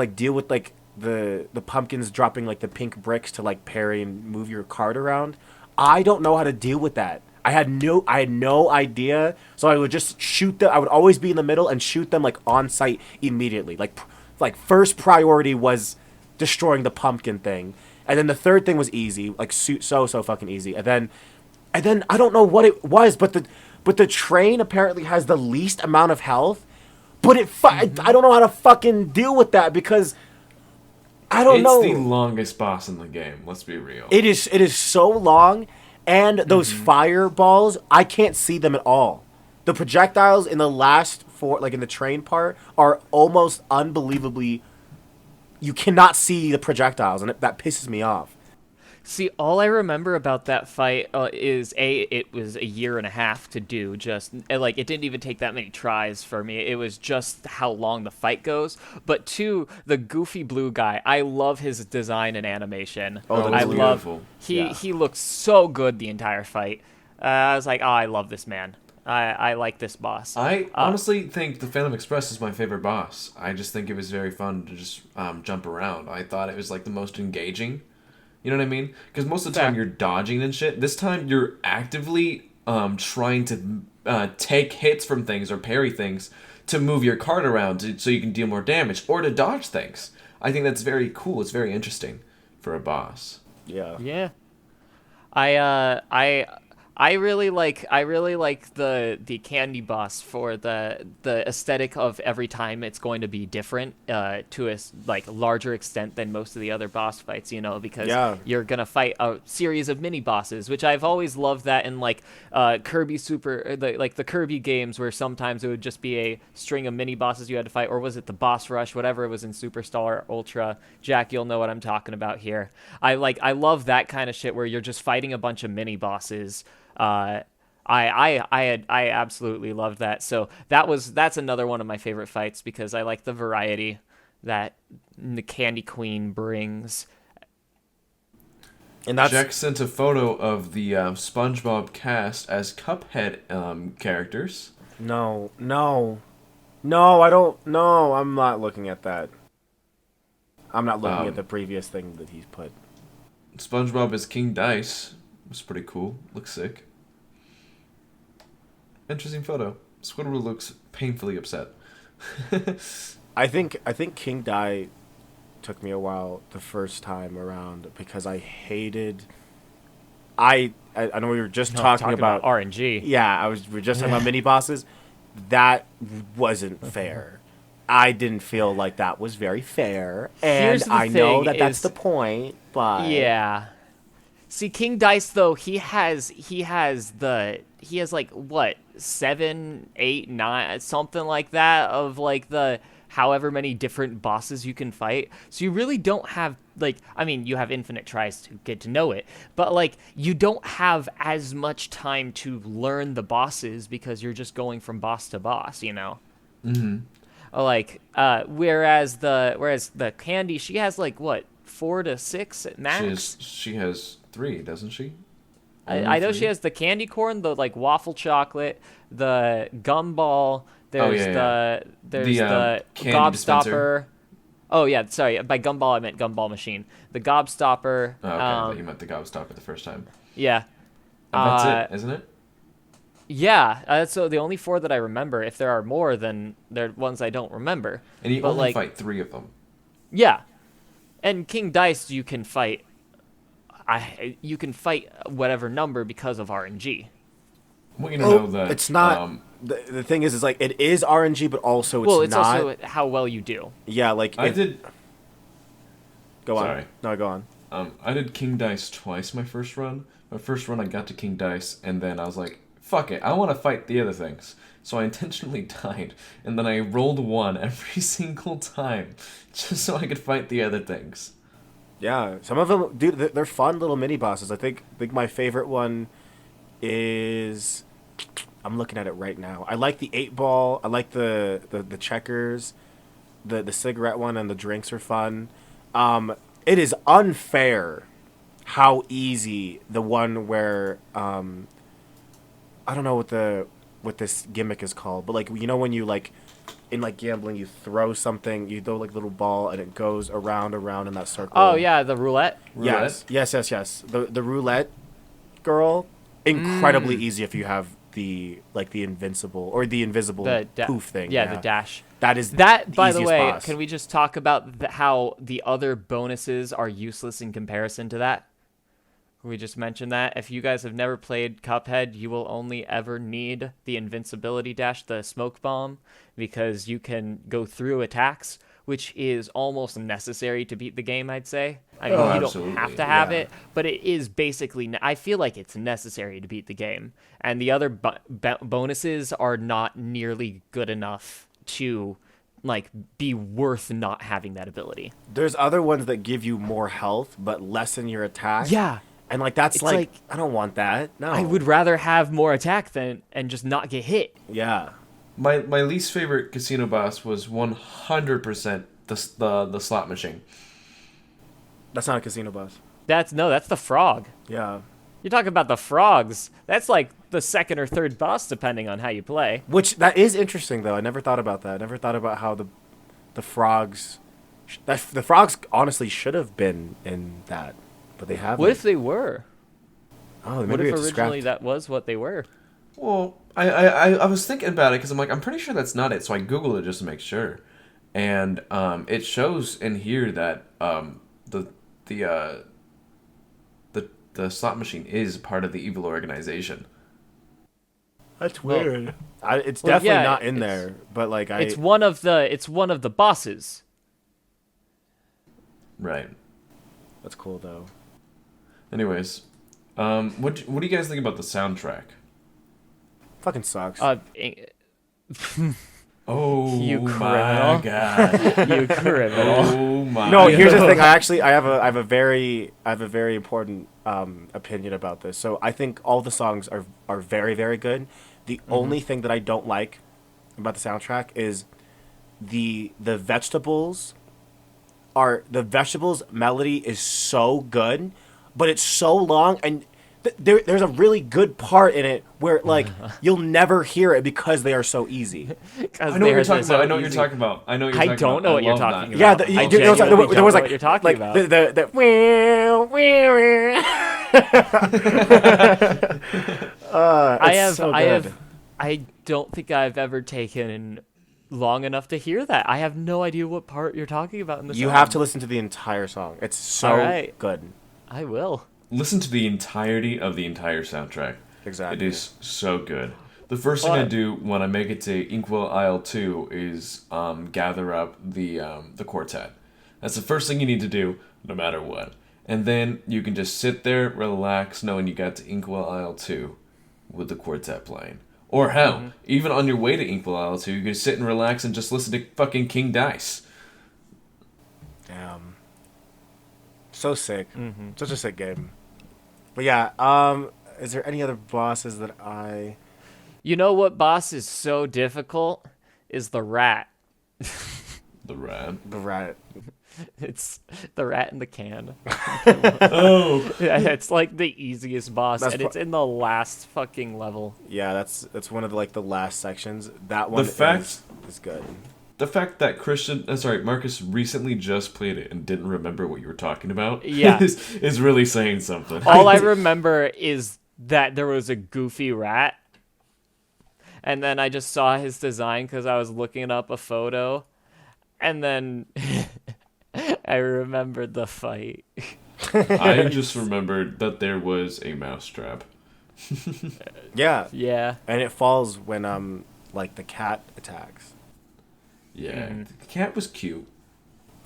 deal with like the pumpkins dropping like the pink bricks to like parry and move your cart around. I don't know how to deal with that. I had no idea, so I would just shoot them. I would always be in the middle and shoot them like on sight immediately. Like first priority was destroying the pumpkin thing, and then the third thing was easy, like so fucking easy. And then I don't know what it was, but the train apparently has the least amount of health, but I don't know how to fucking deal with that because I don't know. It's the longest boss in the game. Let's be real. It is so long. And those fireballs, I can't see them at all. The projectiles in the last in the train part, are almost unbelievably. You cannot see the projectiles, and that pisses me off. See, all I remember about that fight is it was a year and a half to do. Just like it didn't even take that many tries for me. It was just how long the fight goes. But two, the goofy blue guy, I love his design and animation. Oh, I that's love beautiful. he looks so good the entire fight. I was like, oh, I love this man. I like this boss. I honestly think the Phantom Express is my favorite boss. I just think it was very fun to just jump around. I thought it was like the most engaging. You know what I mean? Because most of the time Fair. you're dodging and shit. This time you're actively trying to take hits from things or parry things to move your card around so you can deal more damage or to dodge things. I think that's very cool. It's very interesting for a boss. Yeah. Yeah. I really like the candy boss for the aesthetic of every time it's going to be different to a like larger extent than most of the other boss fights, you know, because you're gonna fight a series of mini bosses, which I've always loved that in like Kirby the Kirby games where sometimes it would just be a string of mini bosses you had to fight, or was it the boss rush, whatever it was in Superstar Ultra. Jack, you'll know what I'm talking about here. I love that kind of shit where you're just fighting a bunch of mini bosses. I absolutely loved that. So that's another one of my favorite fights because I like the variety that the Candy Queen brings. And that's Jack sent a photo of the SpongeBob cast as Cuphead characters. no, I don't. No, I'm not looking at that. I'm not looking at the previous thing that he's put. SpongeBob as King Dice. It's pretty cool. Looks sick. Interesting photo. Squidward looks painfully upset. I think King Die took me a while the first time around because I hated. I know we were just talking about RNG. Yeah, we were just talking about mini bosses. That wasn't fair. I didn't feel like that was very fair, and Here's the I know thing that's is- the point. But Yeah. See, King Dice though, he has like what 7, 8, 9, something like that of like the however many different bosses you can fight. So you really don't have like, I mean, you have infinite tries to get to know it, but like you don't have as much time to learn the bosses because you're just going from boss to boss, you know. Mm-hmm. Like whereas the Candy, she has like what 4 to 6 at max. She has 3, doesn't she? I know Only she has the candy corn, the like waffle chocolate, the gumball. There's there's the candy gobstopper. dispenser. Oh yeah, sorry. By gumball I meant gumball machine. The gobstopper. Oh, okay. I thought you meant the Gobstopper the first time. Yeah. And that's it, isn't it? Yeah. That's the only 4 that I remember. If there are more, then they're ones I don't remember. And you But, only like, fight 3 of them. Yeah. And King Dice, you can fight. You can fight whatever number because of RNG. I want you to know that it's not. The thing is like it is RNG, but also it's not. Also how well you do. Yeah, like I did. Go on. Sorry. No, go on. I did King Dice twice my first run. My first run, I got to King Dice, and then I was like, fuck it, I want to fight the other things. So I intentionally died, and then I rolled 1 every single time, just so I could fight the other things. Yeah, some of them, dude, they're fun little mini bosses. I think my favorite one is. I'm looking at it right now. I like the 8-ball. I like the checkers. The cigarette one and the drinks are fun. It is unfair how easy the one where I don't know what this gimmick is called, but like you know when you like in like gambling you throw something, you throw like a little ball and it goes around in that circle. Oh yeah, the roulette. Yes. The roulette girl, incredibly easy if you have the invincible or the invisible poof thing. Yeah, the dash. That is That, by the easiest way, boss. can we just talk about how the other bonuses are useless in comparison to that? Can we just mention that? If you guys have never played Cuphead, you will only ever need the invincibility dash, the smoke bomb, because you can go through attacks, which is almost necessary to beat the game, I'd say. I mean, you don't have to have it, but it is basically, I feel like it's necessary to beat the game. And the other bonuses are not nearly good enough to like be worth not having that ability. There's other ones that give you more health but lessen your attack. Yeah. And like that's It's like I don't want that. No. I would rather have more attack than and just not get hit. Yeah. My least favorite casino boss was 100% the slot machine. That's not a casino boss. That's the frog. Yeah. You're talking about the frogs. That's like the second or third boss depending on how you play. Which that is interesting though. I never thought about that. I never thought about how the frogs the frogs honestly should have been in that, but they haven't. What if they were? Oh, maybe What we if have to originally scrap. that was what they were? Well, I was thinking about it because I'm like, I'm pretty sure that's not it. So I Googled it just to make sure. And it shows in here that the slot machine is part of the evil organization. That's Well, weird. It's well, definitely yeah, not in it's- there, but like It's one of the bosses. Right. That's cool though. Anyways, what do you guys think about the soundtrack? Fucking sucks. Oh You my criminal. god! You criminal. Oh my. No, here's the God. thing. I have a very important opinion about this. So I think all the songs are very, very good. The only thing that I don't like about the soundtrack is the vegetables melody is so good, but it's so long and there's a really good part in it where like you'll never hear it because they are so easy. I know what you're talking about. I know what you're talking about. I know what you're I talking don't about. know what you're love talking that. about. Yeah, I there was genuinely don't like know what you're talking like about. the I don't think I've ever taken long enough to hear that. I have no idea what part you're talking about in the You song. have to listen to the entire song. It's so All right. good. I will. Listen to the entirety of the entire soundtrack. Exactly. It is so good. The first thing I do when I make it to Inkwell Isle 2 is gather up the quartet. That's the first thing you need to do, no matter what. And then you can just sit there, relax, knowing you got to Inkwell Isle 2 with the quartet playing. Or hell, even on your way to Inkwell Isle 2, you can sit and relax and just listen to fucking King Dice. Damn. So sick. Such a sick game. But yeah, is there any other bosses that I... You know what boss is so difficult? Is the rat. The rat. The rat. It's the rat in the can. Oh! It's like the easiest boss, That's and it's in the last fucking level. Yeah, that's one of the last sections. That one fact- is good. The fact that Marcus recently just played it and didn't remember what you were talking about Yeah. is really saying something. All I remember is that there was a goofy rat, and then I just saw his design because I was looking up a photo, and then I remembered the fight. I just remembered that there was a mousetrap. Yeah. Yeah. And it falls when like the cat attacks. Yeah, the cat was cute.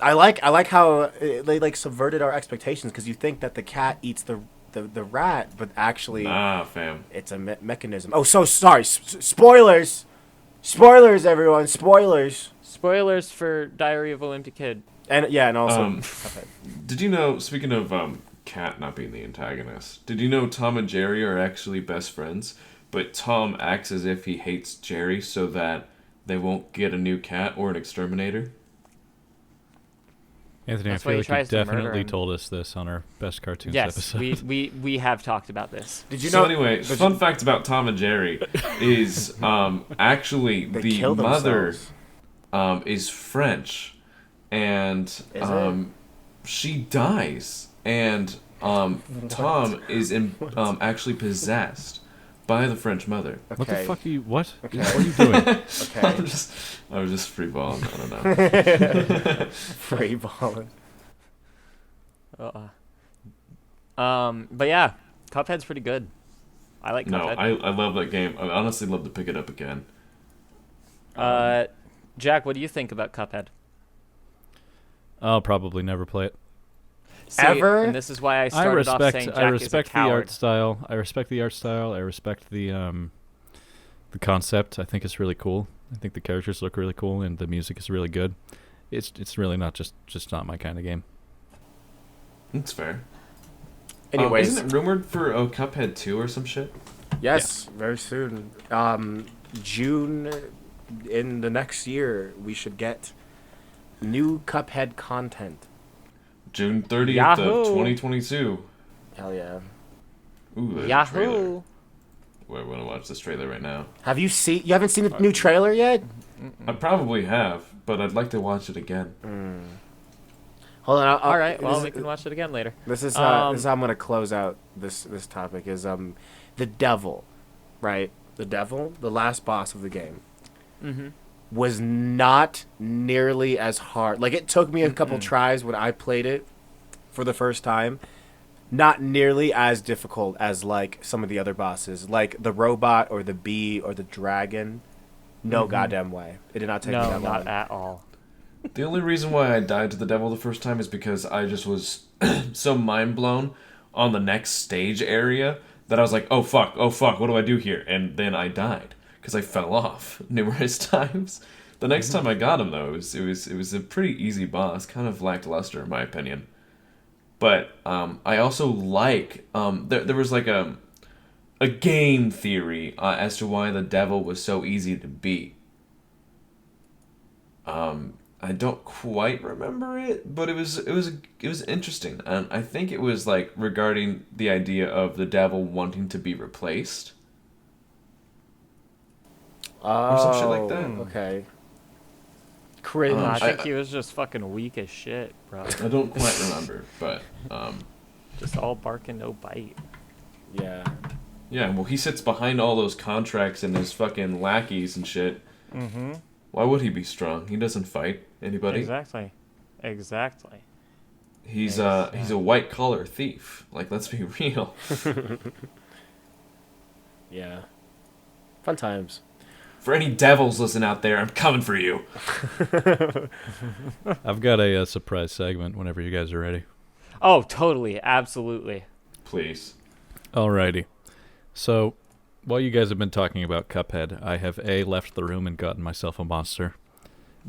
I like how they like subverted our expectations because you think that the cat eats the rat, but actually Nah, fam. it's a mechanism. Oh, so sorry. Spoilers. Spoilers, everyone. Spoilers. Spoilers for Diary of a Wimpy Kid. And yeah, and also Um, Did you know, speaking of Cat not being the antagonist, did you know Tom and Jerry are actually best friends? But Tom acts as if he hates Jerry so that they won't get a new cat or an exterminator? Anthony, That's I why feel he like you tries to murder definitely him. told us this on our Best Cartoons Yes, episode. we have talked about this. did you So know? anyway, fun fact about Tom and Jerry is actually They the kill mother themselves. is French, and Is it? she dies, and Tom is actually possessed by the French mother. Okay. What the fuck are you? What? Okay. What are you doing? Okay. I was just freeballing. I don't know. Free balling. But yeah, Cuphead's pretty good. I like No, Cuphead. I love that game. I honestly love to pick it up again. Jack, what do you think about Cuphead? I'll probably never play it. See, Ever? And this is why I started off saying Jack I is a respect the coward. art style. I respect the art style. I respect the concept. I think it's really cool. I think the characters look really cool and the music is really good. It's really not just not my kind of game. That's fair. Anyways, isn't it rumored for Cuphead 2 or some shit? yes, very soon. June in the next year, we should get new Cuphead content. June 30th Yahoo! of 2022. Hell yeah. Ooh, there's a trailer. Yahoo! Wait, I want to watch this trailer right now. You haven't seen the new trailer yet? I probably have, but I'd like to watch it again. Hold on. All right, well, we can watch it again later. This is how I'm gonna close out this topic. Is the devil, right? The devil, the last boss of the game, was not nearly as hard. Like, it took me a couple tries when I played it for the first time. Not nearly as difficult as like some of the other bosses, like the robot or the bee or the dragon. No goddamn way. It did not take me that long. No, not at all. The only reason why I died to the devil the first time is because I just was so mind blown on the next stage area that I was like, oh fuck, what do I do here? And then I died because I fell off numerous times. The next time I got him though, it was a pretty easy boss, kind of lackluster in my opinion. But I also like there was like a game theory as to why the devil was so easy to beat. I don't quite remember it, but it was interesting, and I think it was like regarding the idea of the devil wanting to be replaced, or some shit like that. Okay. Cringe. I think I- he was just fucking weak as shit, bro. I don't quite remember, but Just all bark and no bite. Yeah. yeah. Well, he sits behind all those contracts and his fucking lackeys and shit. Mm-hmm. Why would he be strong? He doesn't fight anybody. Exactly. He's a white collar thief. Like, let's be real. Yeah. Fun times. For any devils listening out there, I'm coming for you. I've got a surprise segment whenever you guys are ready. Oh, totally. Absolutely. Please. Alrighty. So, while you guys have been talking about Cuphead, I have A, left the room and gotten myself a monster.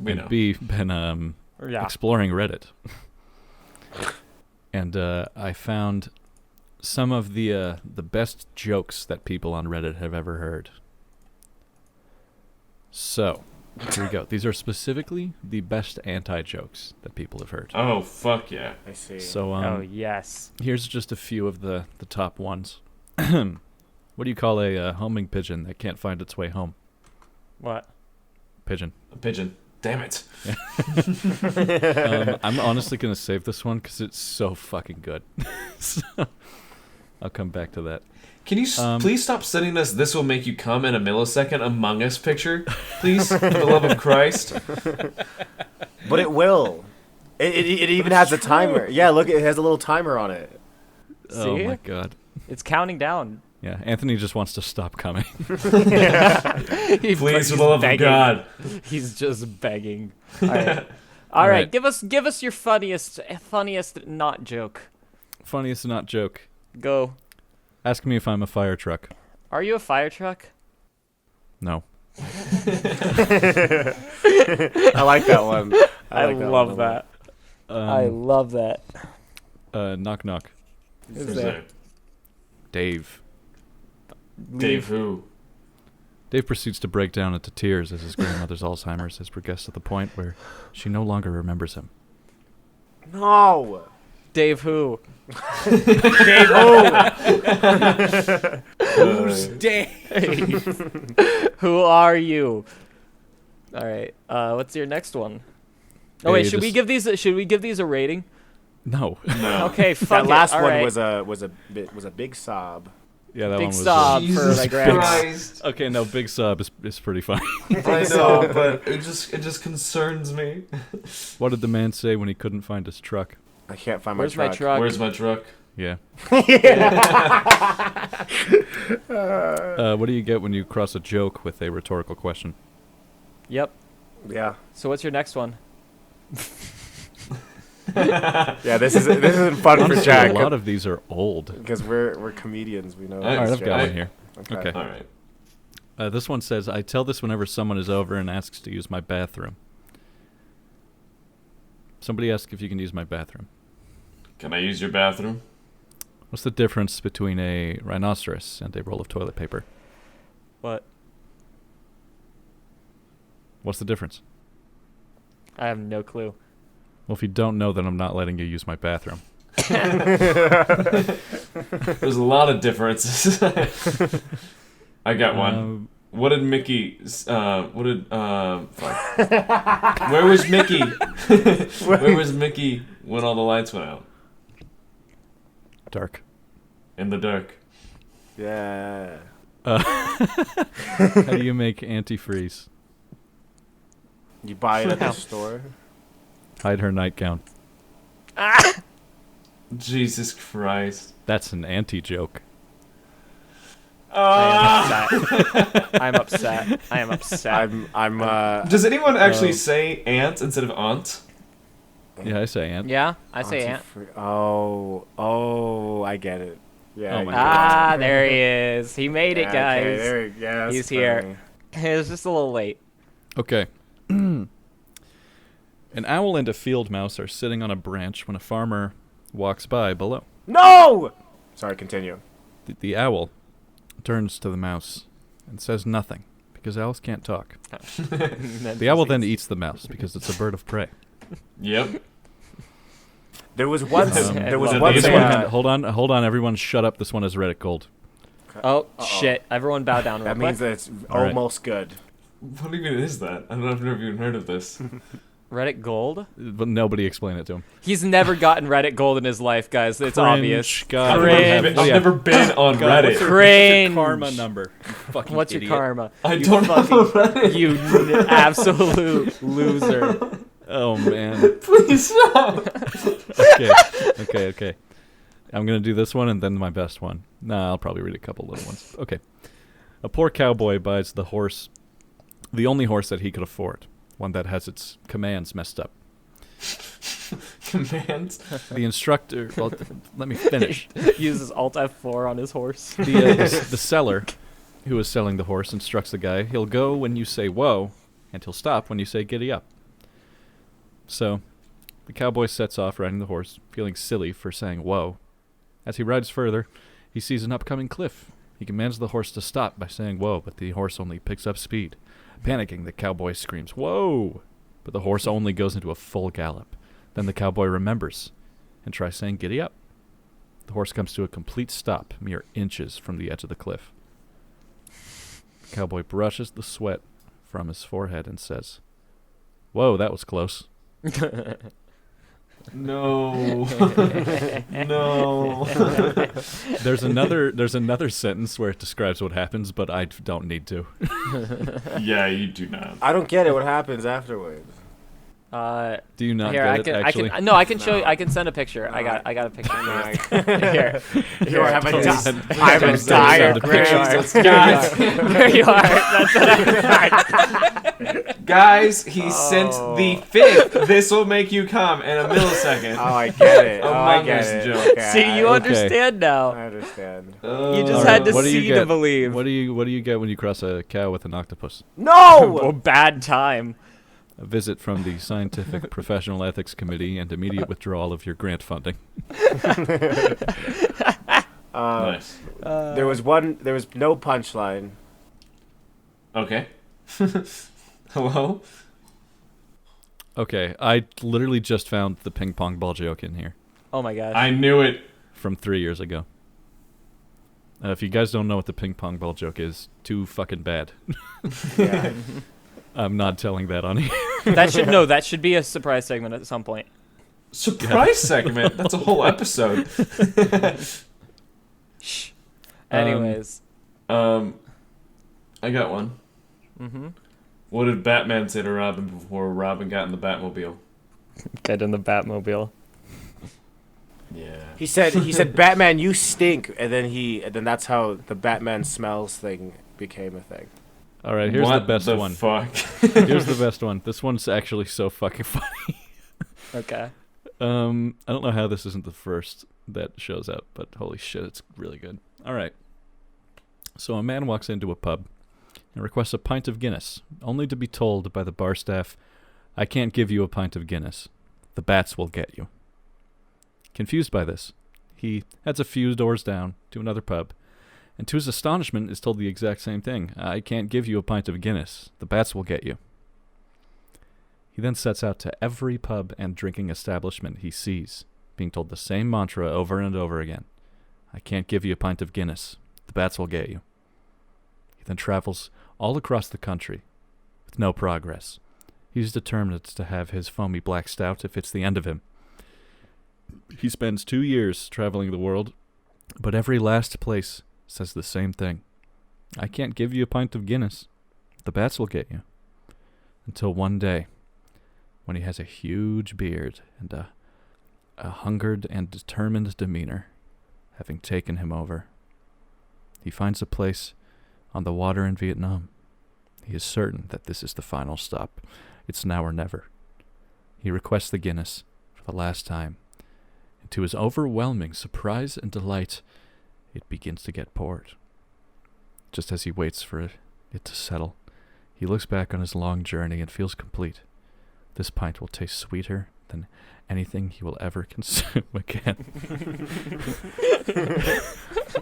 We and know. B, been exploring Reddit. And I found some of the best jokes that people on Reddit have ever heard. So, here we go. These are specifically the best anti-jokes that people have heard. Oh, fuck yeah. I see. So, Oh, yes. here's just a few of the top ones. What do you call a homing pigeon that can't find its way home? What? Pigeon. A pigeon. Damn it. I'm honestly going to save this one because it's so fucking good. So, I'll come back to that. Can you please stop sending us "This will make you come in a millisecond" Among Us picture? Please, for the love of Christ. But it will. It even has a timer. Yeah, look, it has a little timer on it. Oh See? my god. It's counting down. Yeah, Anthony just wants to stop coming. Please, for the love of God. He's just begging. All right. All right. Give us your funniest not joke. Funniest not joke. Go. Ask me if I'm a fire truck. Are you a fire truck? No. I like that one. I like that love one. that. I love that. Knock knock. Who's there? Dave. Dave who? Dave proceeds to break down into tears as his grandmother's Alzheimer's has progressed to the point where she no longer remembers him. No. Dave who? Dave who? Who's Dave? Who are you? All right. What's your next one? Oh wait, Hey, should we give these a rating? No. No. Okay, fuck That last it. All one right. was a big sob. Yeah, that Big one was. sob for Jesus my grandma. Christ. Okay, no, big sub is pretty funny. I know, but it just concerns me. What did the man say when he couldn't find his truck? I can't find Where's my my truck. truck? Where's my truck? Yeah. What do you get when you cross a joke with a rhetorical question? Yep. Yeah. So what's your next one? Yeah, this isn't fun for Honestly, Jack a lot of these are old. because we're comedians. We know. All All right, this, I've got Jack. one here. Okay. All right. This one says, I tell this whenever someone is over and asks to use my bathroom. Somebody asked if you can use my bathroom. Can I use your bathroom? What's the difference between a rhinoceros and a roll of toilet paper? What? What's the difference? I have no clue. Well, if you don't know, then I'm not letting you use my bathroom. There's a lot of differences. I got one. What did Mickey? Fuck. Where was Mickey? Where was Mickey when all the lights went out? Dark. In the dark. Yeah. How do you make antifreeze? You buy it at the store. Hide her nightgown. Jesus Christ. That's an anti-joke. I'm upset. I am upset. Does anyone actually say aunt instead of aunt? Yeah, I say aunt. Yeah, I say aunt. Oh, I get it. Yeah. Oh my God. There he is. He made it, guys. Okay, yeah, He's funny. here. It was just a little late. Okay. An owl and a field mouse are sitting on a branch when a farmer walks by below. No! Sorry, continue. The owl turns to the mouse and says nothing because owls can't talk. The owl then eats the mouse because it's a bird of prey. Yep. There was once. This one, hold on, everyone, shut up. This one is Reddit gold. Oh shit! Everyone bow down. That real means quick. that it's All right. almost good. What even is that? I've never even heard of this. Reddit gold. But nobody explain it to him. He's never gotten Reddit gold in his life, guys. It's obvious. God. Cringe. I've never been on God, Reddit. Cringe. Karma number. You fucking What's your idiot. karma? I You don't have a Reddit. You absolute loser. Oh man. Please stop. Okay. I'm gonna do this one and then my best one. Nah, I'll probably read a couple little ones. Okay. A poor cowboy buys the only horse that he could afford, one that has its commands messed up. Commands? The instructor, well, let me finish. Uses Alt F4 on his horse. The seller, who is selling the horse, instructs the guy, he'll go when you say whoa, and he'll stop when you say giddy up. So, the cowboy sets off riding the horse, feeling silly for saying whoa. As he rides further, he sees an upcoming cliff. He commands the horse to stop by saying whoa, but the horse only picks up speed. Panicking, the cowboy screams, whoa! But the horse only goes into a full gallop. Then the cowboy remembers and tries saying giddy up. The horse comes to a complete stop, mere inches from the edge of the cliff. The cowboy brushes the sweat from his forehead and says, whoa, that was close. No. No. There's another sentence where it describes what happens, but I don't need to. Yeah, you do not. I don't get it. What happens afterwards? Do you not Here, get it, actually? I can show you. I can send a picture. I got a picture. Here. You have a I'm a dire Guys, there you are. That's what I Guys, he sent the 5th. This will make you come in a millisecond. Oh, I get it. Among I get Us it. joke. Okay, See, you I understand now. understand. You just All had to what do you see get? to believe. What do you get when you cross a cow with an octopus? Oh, bad time. A visit from the Scientific Professional Ethics Committee and immediate withdrawal of your grant funding. Nice. There was no punchline. Okay. Hello? Okay, I literally just found the ping pong ball joke in here Oh my gosh. I knew it. from 3 years ago. If you guys don't know what the ping pong ball joke is, too fucking bad. Yeah. I'm not telling that on here. That should be a surprise segment at some point. Surprise segment? That's a whole episode. Shh. Anyways. I got one. Mm-hmm. What did Batman say to Robin before Robin got in the Batmobile? Get in the Batmobile. Yeah. He said, Batman, you stink, and then that's how the Batman smells thing became a thing. All right, here's what the best one. Fuck? Here's the best one. This one's actually so fucking funny. Okay. I don't know how this isn't the first that shows up, but holy shit, it's really good. All right. So a man walks into a pub. and requests a pint of Guinness, only to be told by the bar staff, "I can't give you a pint of Guinness. The bats will get you." Confused by this, he heads a few doors down to another pub, and to his astonishment is told the exact same thing. "I can't give you a pint of Guinness. The bats will get you." He then sets out to every pub and drinking establishment he sees, being told the same mantra over and over again. "I can't give you a pint of Guinness. The bats will get you." He then travels all across the country with no progress. He's determined to have his foamy black stout if it's the end of him. He spends 2 years traveling the world, but every last place says the same thing. "I can't give you a pint of Guinness. The bats will get you." Until one day, when he has a huge beard and a hungered and determined demeanor, having taken him over, he finds a place on the water in Vietnam. He is certain that this is the final stop. It's now or never. He requests the Guinness for the last time, and to his overwhelming surprise and delight, it begins to get poured. Just as he waits for it to settle, he looks back on his long journey and feels complete. This pint will taste sweeter than anything he will ever consume again.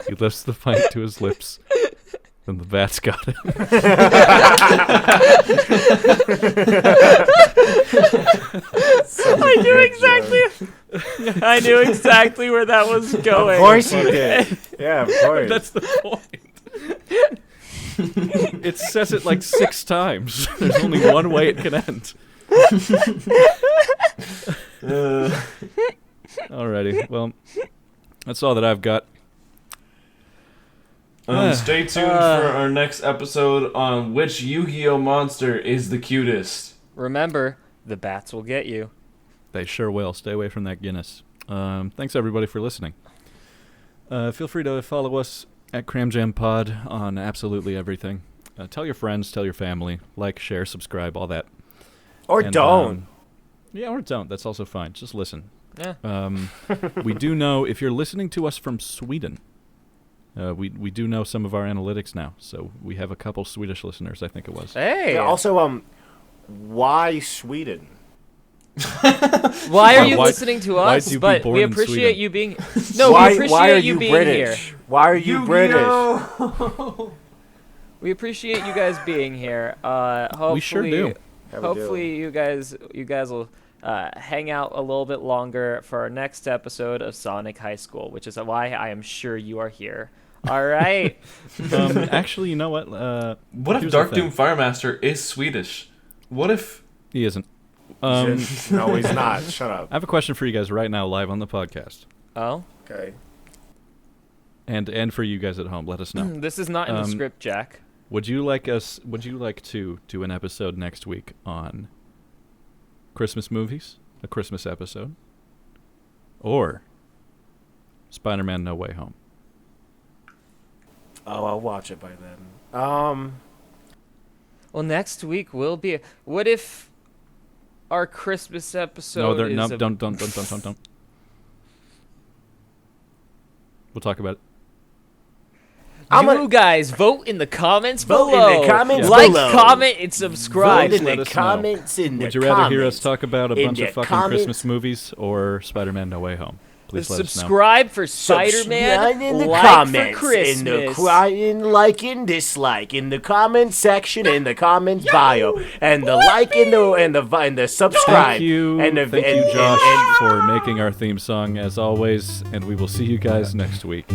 He lifts the pint to his lips, then the bats got him. I knew exactly where that was going. Of course you did. Yeah, of course. That's the point. It says it like 6 times. There's only one way it can end. Alrighty, well, that's all that I've got. Stay tuned for our next episode on which Yu-Gi-Oh monster is the cutest. Remember, the bats will get you. They sure will. Stay away from that Guinness. Thanks, everybody, for listening. Feel free to follow us at CramJamPod on absolutely everything. Tell your friends, tell your family, like, share, subscribe, all that. Or don't. Yeah, or don't. That's also fine. Just listen. Yeah. We do know, if you're listening to us from Sweden, we do know some of our analytics now. So we have a couple Swedish listeners, I think it was. Hey. Yeah, also, why Sweden? Why are you listening to why'd us? you be But born we in appreciate Sweden? you being. No, why, we appreciate why are you being British? here. Why are you British? We appreciate you guys being here. Hopefully, We sure do. Yeah, we hopefully you guys will hang out a little bit longer for our next episode of Sonic High School, which is why I am sure you are here. All right. Actually, you know what? What if here's Dark the thing. Doom Firemaster is Swedish? What if... He isn't. No, he's not. Shut up. I have a question for you guys right now, live on the podcast, Oh, Okay. and for you guys at home. Let us know. this is not in the script, Jack. Would you like to do an episode next week on Christmas movies, a Christmas episode, or Spider-Man: No Way Home? Oh, I'll watch it by then. Well, next week will be. What if our Christmas episode is don't. We'll talk about it. You guys vote in the comments Vote below. in the comments like, below. comment, and subscribe. Vote in Let the us know. comments. Would you rather hear us talk about a In bunch the of fucking comments. Christmas movies or Spider-Man: No Way Home? Please let us know. Subscribe for Spider-Man. in the like comments, for Christmas. like and dislike in the comment section, in the comments bio, and the like and the subscribe. Thank you, and the, thank and, you, Josh, and- for making our theme song as always, and we will see you guys next week.